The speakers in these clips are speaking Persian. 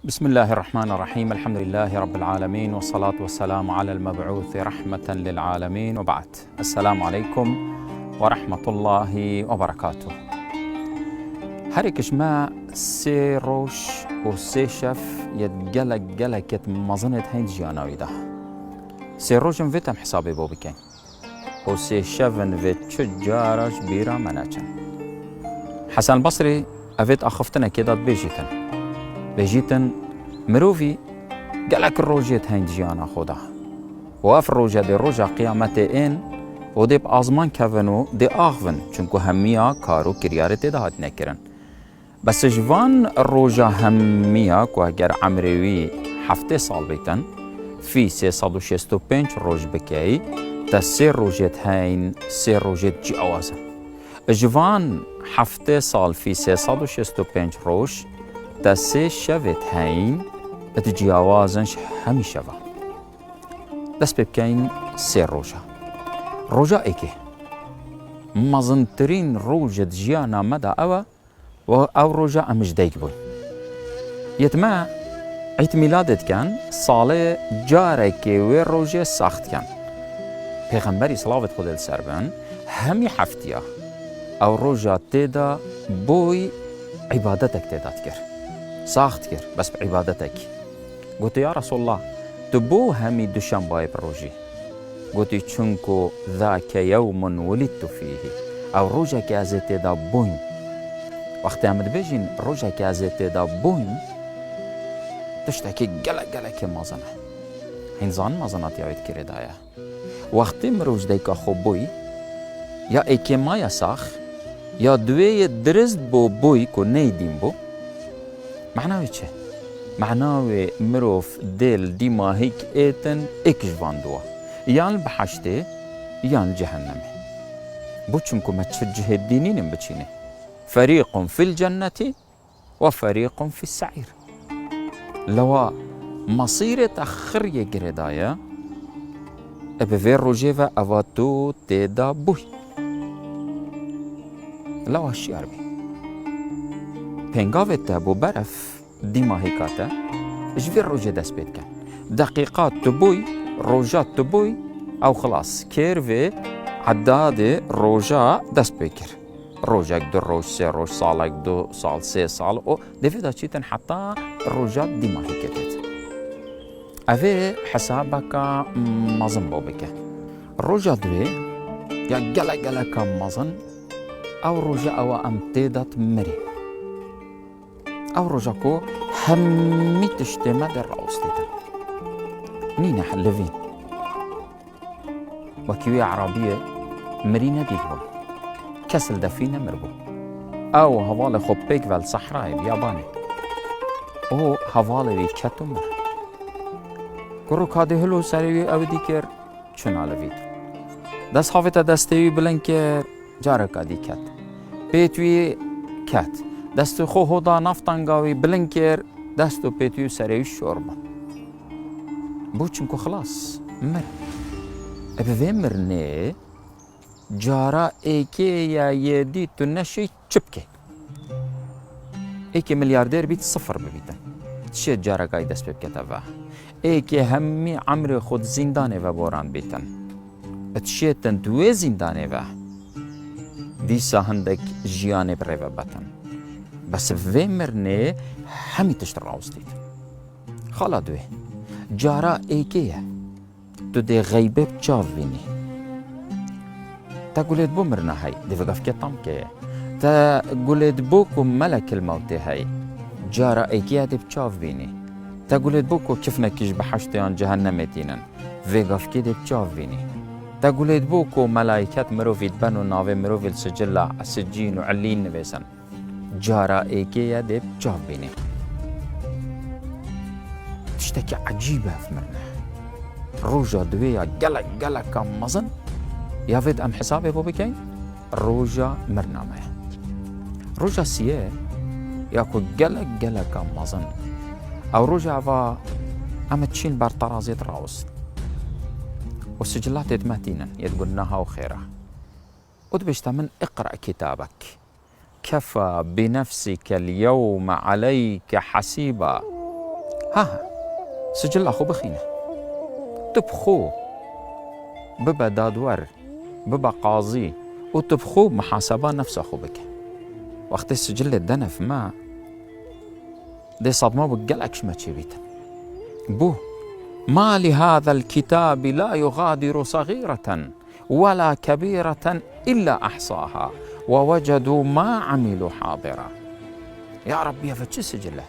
بسم الله الرحمن الرحيم. الحمد لله رب العالمين، والصلاة والسلام على المبعوث رحمة للعالمين، وبعد. السلام عليكم ورحمة الله وبركاته. هركش ما سي روش و سي شف يتقلق قلقت مظنة هين جياناوي ده. سي روشن فيتم حسابي بو بكين و سي شفن فيت تجارش بيرا مناچن. حسن البصري أفيت أخفتنا كده بيجيتن مروفي قالك الروجيت هين جيانا خودا واف الروجة دي روجة قيامتي إن ودي بأزمان كفنو دي آغفن چونكو هميا كارو كريارتي ده هات نكرن بس جوان الروجة هميا كو اگر عمروي حفتي سال بيتن في 365 روج بكي تا سي روجيت هين سي روجيت جي اوازن جوان حفتي سال في 365 روج تا سي شفت هين اتجاوازنش همي شفا دست ببكين سي روجا ايكي مزنترين روجة جيانا مدى او روجا امش ديك بوي يتما عيد ميلادت كان صالة جاركي وي روجة ساخت كان پیغمبري صلاة خود السربان همي حفتيا او روجا تيدا بوي عبادتك تيدا تكر ساخت كر بس بعبادتك قلت يا رسول الله تبو همي دوشنبه بروجي قلت چونكو ذاك يوم ولدت فيه او روجا كازت دا بوين وقت عمد بيجين روجا كازت دا بوين تشتكي قلق مازنه هنزان مازنات يعيد كردايا وقت مروج ديكا خوبوي يا ايكي ما يساخ يا دوية درست بو بوي كو نيدين بو معناوي چه؟ معناوي مروف ديل ديما هيك ايتن ايك جواندوا يان بحشته يان جهنمي بو چونكو ما تشجه الدينين بچيني فريق في الجنة وفريق في السعير لوا مصير تأخر يقردايا ابفير روجيفا اواتو تيدا بوي لوا الشيار بي پنگاوت بو برف ديما هيكاتا جفير روجة دست بيت كان دقيقات تبوي روجات تبوي او خلاص كيرفي عداد روجا دست بيكر روجاك دو روج سي روج صالك دو صال سي صال او دفيدا چيتن حتى روجات ديما هيكتت اوه حسابك مازن بوبك روجا دوي يا قلق مازن او روجا او امتدت مري او روجاكو همي تشتما در راوستيتا نينا حلفين وكيوية عربية مرينا بيكبو كسل دفينة مربو او هوالي خوبيك والصحراء بياباني او هوالي بي كتو مر كورو كادي هلو ساريوي او ديكر چون لفيت دست حافظة دستيوي بلنكر جاركا دي كت بيتوي كت دستو خو هودا نفتنگاوي بلنكر دستو بيتيو سريو شوربا بو چنكو خلاص مر ابوه مرنه جارا ايكي يا يدي تنشي چبكي ايكي ملياردير بيت صفر ببيتن تشي جارا قاي دست ببكتا ايكي همي عمر خود زندانه و بوران بيتن تشي تندوه زندانه و ديسا هندك جيانه بريوه بطن بس في مرنه همي تشتر راوستيت خالا دوي جارا ايكيه تو دي غيبه بچاف بيني تا قولت بو مرنا هاي دي فقف كتام كيه تا قولت بوكو ملك الموت هاي جارا ايكيه دي بچاف بيني تا قولت بوكو كيفنا كيش بحشتيان جهنم تينن فقف كي دي بچاف بيني تا قولت بوكو ملايكات مروفي دبنو ناوي مروفي السجلة السجين وعلين نبيسن جارا ايكيا دي بچاف بيني تشتكي عجيبة في مرنا روجا دويا قلق مزن يافيد ام حسابي بو بكين روجا مرنا مايا روجا سيه ياكو قلق مزن او روجا فا ام تشين بارطرازيت راوس والسجلات يتماتينا يتقولناها وخيرها ودبشتا من اقرأ كتابك كفى بنفسك اليوم عليك حسيبا ها سجل أخو بخينة تبخو ببا دادور ببا قاضي وتبخو محاسبة نفس أخو بك وقت السجل الدنف ما دي صدمة بقلق شما تشبيت بو ما لهذا الكتاب لا يغادر صغيرة ولا كبيرة إلا أحصاها ووجدوا ما عملوا حاضرا. يا رب يا فتش سجله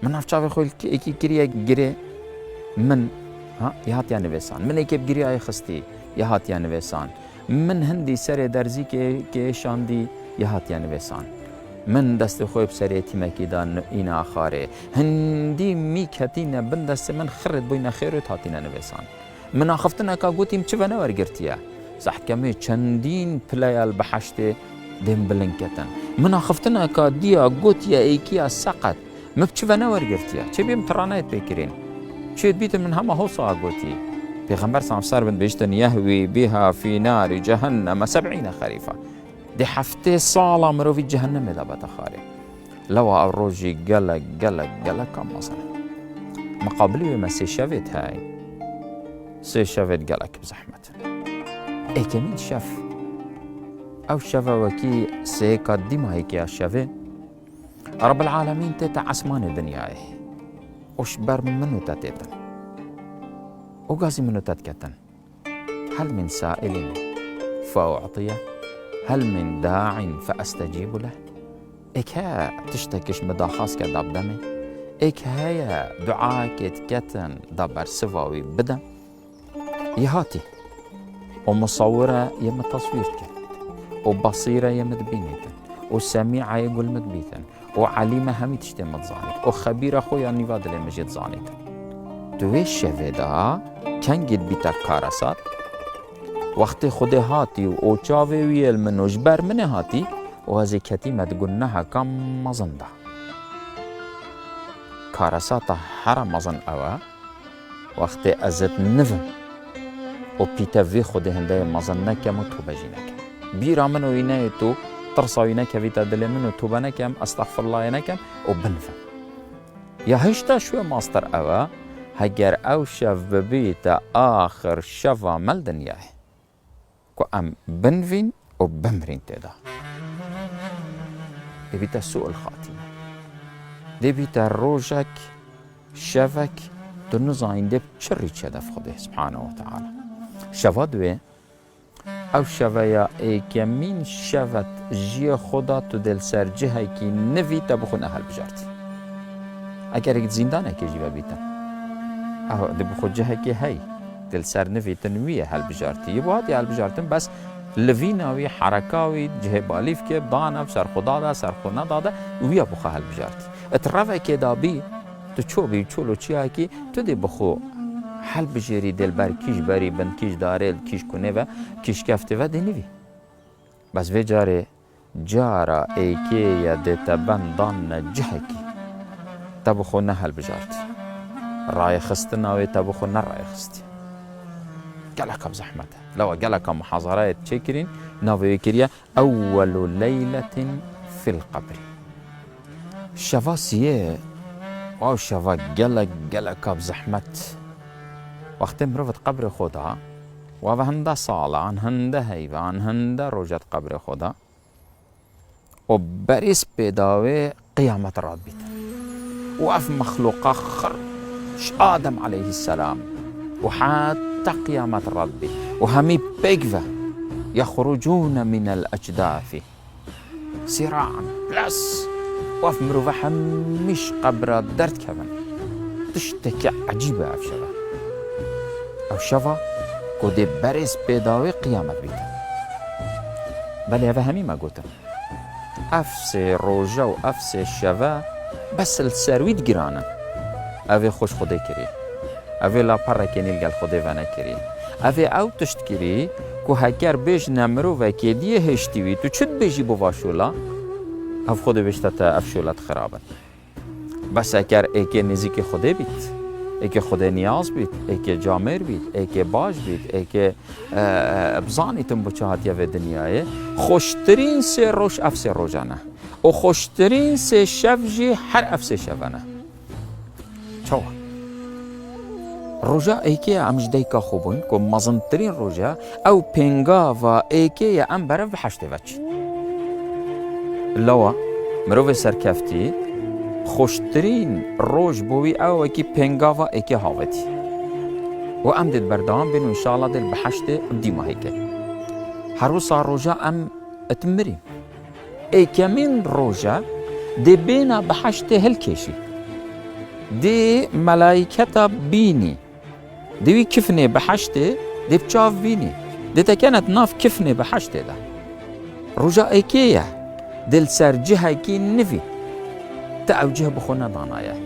من أفشاف خوي كي كريا جري من ها يهات يعني بيسان من يكب جري خستي يهات يعني بيسان من هندي سر درزي كي شاندي يهات يعني بيسان من دست خوي بسري تيمكي دان إنا خاري هندي ميك هاتينا بن دست من خرد بوينا خير هاتينا نبيسان من أخفتنا كاغوتيم تشفنا ورقرتيا صح كمي چندين بلايال بحشته دم بلنكتن من أخفتنا كاديا غوتيا ايكيا سقط مبتشفنا ورقرتيا چه بيم ترانيت بكرين چه بيت من هما هو صاغوتي پیغمبر صلی بن بيشتن يهوي بها في نار جهنم 70 خريفا دي حفته صالة مرو في جهنم دا بتخاري لو الروجي قلق كم مثلا مقابلي ما سيشافت هاي سيشافت قلق بزحمة اي كمين شاف او شافا وكي سيقدم هيك يا شافي رب العالمين تيتا عسمان الدنيا وش بر منو تاتيتن وقاسي منو تاتكتن هل من سائل فأعطيه هل من داع فأستجيب له إك ها تشتكش مداخاس كداب دمي إك هيا دعاك تكتن دابر سفاوي بدم يهاتي ومصورة يم تصويرك وبصيرة يم تبينيتن وسميعة يقول مدبيتن وعليمة همي تشتم تزانيت وخبيرة خويا نيفاد اللي مجيت زانيت تويش شفيدا كان جد بيتا كارسات وقت خود هاتی و اوچاوی ویل منوش بر من هاتی و هزی کتیمت گناه کم مزنده کارسات هر مزن اوه وقت ازت نفن و پیتا وی خود هنده مزن نکم و تو بجی نکم بیرا منو اینه تو ترساوی نکم ویتا دل منو تو بنکم استغفر الله نکم و بنفن یا هشتا شو ماستر اوه هگر او شف ببیتا آخر شفا مل دنیاه كو ام بنفين و بمرين تدا دي بيتا سوء الخاتمة دي بيتا روجك شفك تنزاين دي بشري تشدف خده سبحانه وتعالى شفا دوه او شفايا اي كمين شفت جي خدا تو دل سر جهة كي نفي تبخون اهل بجارتي اگر اكت زندانه كي جيبا بيتا اهو دي بخود جهة كي هاي دل سر نفي تنويه هالبجارتي يبوات يا هالبجارتن بس لفيناوي حركاوي جهه باليف كي ضانا سر خدا دا سر خنا دا ويا بخو هالبجارتي اترافا كي دابي تو چوبي چولو چيا كي تو دي بخو حل بجري دل بر كيش بري بن كيش دارل كيش كونه و كيش كفته و دنيوي بس في جارا اي كي يا دتبن دان جهكي تبخو نهل بجارتي راي خستنا و تبخو نراي خستي قالك بزحمته لو قالك محاضرات تشكرين نافي كريا أول ليلة في القبر شفاسية أو شفا قالك بزحمت وقت مرفت قبر خدا وهندا صالة عن هندا هيبة عن هندا روجت قبر خدا وبريس بداوي قيامة رابط وقف مخلوق آخر آدم عليه السلام وحتى قيامة ربي وهمي بيكفة يخرجون من الأجداث سراعا بلس وف مروفة مش قبر درد كمان تشتكي عجيبة أفشفا أفشفا كودي بريس بيداوي قيامة بيتا بل هذا ما قلت أفسي روجا وأفسي الشفا بس السرويد جرانا أفي خوش خدي كري أفي لا برا كنيل قال خدي فانا كري أفي أو تشتكري كو هكر بيش نمرو وكيديه هشتيوي تو چد بيجي بواشولا أف خدي بيشتتا أفشولات خرابا بس هكر ايكي نزيكي خدي بيت ايكي خدي نياز بيت ايكي جامر بيت ايكي باش بيت ايكي بزاني تنبو چهات يوه دنياي خوشترين سي روش اف سي روجانه و خوشترين سي شف جي هر اف سي شفانه چاوە ڕۆژە ئەیکەیە ئەمش دەیکا خوبوون کۆ مەزنترین ڕۆژە ئەو پێنگاوە ئەیکەیە ئەم بەرەو بەحەشتێ بەچین لەوە مرۆڤ سەرکەفتی خۆشترین ڕۆژ بۆوی ئەوەکی پێنگاوە ئەیکێ هاوەتی و ئەم دێت بەردەوام بێن و ئینشاڵڵا دێت بەحەشتێ دیمە هەیکە هەروسا ڕۆژە ئەم ئەتمرین ئەیکەمین ڕۆژە دێ بێنە بەحەشتێ هەلکێشی دێ مەلایکەتە بینی دەوی کفنێ بەحەشتێ دێ بچاو بینی دێتەکەنت ناف کفنێ بەحەشتێدا ڕۆژە ئەیکەیە دل سەر جهەکی نڤی تا ئەو جهە بخۆ نەدانایە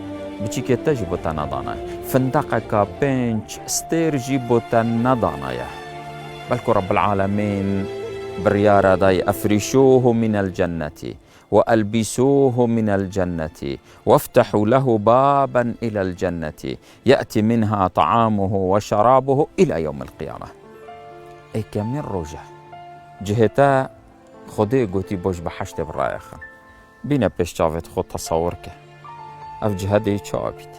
بچیکێتەژی بۆ تا نەدانایە فندەقەکە پێنج ستێرژی بۆ تا نەدانایە بەلکو رب العالمین بريارة داي أفرشوه من الجنة وألبسوه من الجنة وافتحوا له بابا إلى الجنة يأتي منها طعامه وشرابه إلى يوم القيامة أي كمين روجة جهتا خدي قوتي بوش بحشت برايخا بينا بيش جاوت خود تصورك أف جهدي چابيت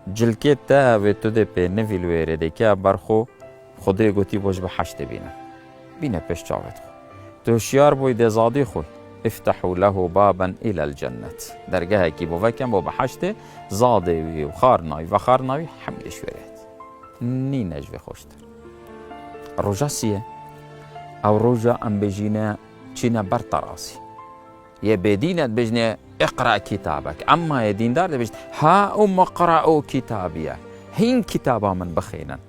جلكي تا تودي بي نفي الويري ديكا برخو خدي قوتي بوش بحشت بينا بيش جاوت توشيار بوي دي زادي خوي افتحوا له بابا إلى الجنة درجها كي بوفاكم بو بحشته زادي وخارناوي وخارناوي حمد شويرات ني نجوي خوشتر روجاسية أو روجا أم بجينا تشينا برطراسي يا بدينة بجنا اقرأ كتابك أما يا دين دار بجنا ها اقرأوا كتابية هين كتابا من بخينا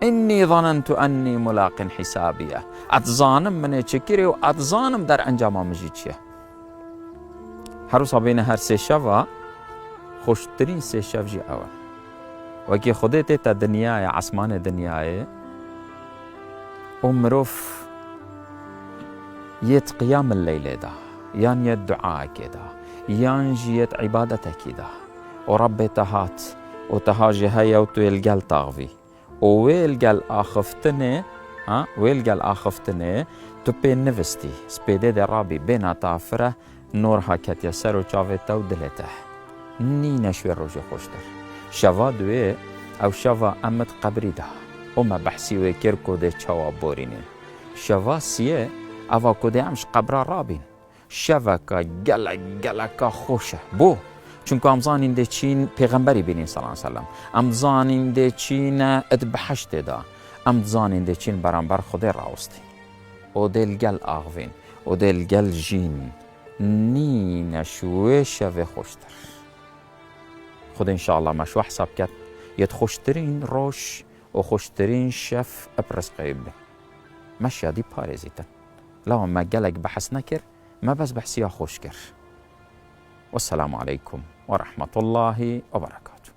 إني ظننت أني ملاق حسابية أتظانم من چكري و أتظانم در انجام مجيچيه هروسا بين هر سه شوا خوشترين سه شف جي اول وكي خودت تا دنياي عسمان دنياي ومروف يت قيام الليل دا يان يت دعاء كدا يان جيت عبادتك كدا ورب تهات وتهاجي هيا وتويلقال تاغفي وويلقال آخفتني ويلقال آخفتني تو بين نفستي سبيدي دي رابي بينا تافره نورها كتيا سرو چاوتا و دلته نينا شوي روجي خوشتر شوا دوي او شوا امت قبري ده وما بحسي وكير كودي چاوا بورينين شوا سيه اوا كودي امش قبرا رابين شوا كا گلك خوشه بو چونکه امزانین ده چین پیغمبری بینین صلی الله علیه وسلم امزانین ده چین ادبحشت دا امزانین ده چین برانبر خدا راوستی و دل گل آغوین و دل گل جین نی نشوه شوه خوشتر خدا انشاءالله مشو حساب کرد ید خوشترین روش و خوشترین شف ابرز قیب مش یادی پارزیتن لو ما گلک بحث نکر ما بس بحثیا خوش کر والسلام عليكم ورحمة الله وبركاته.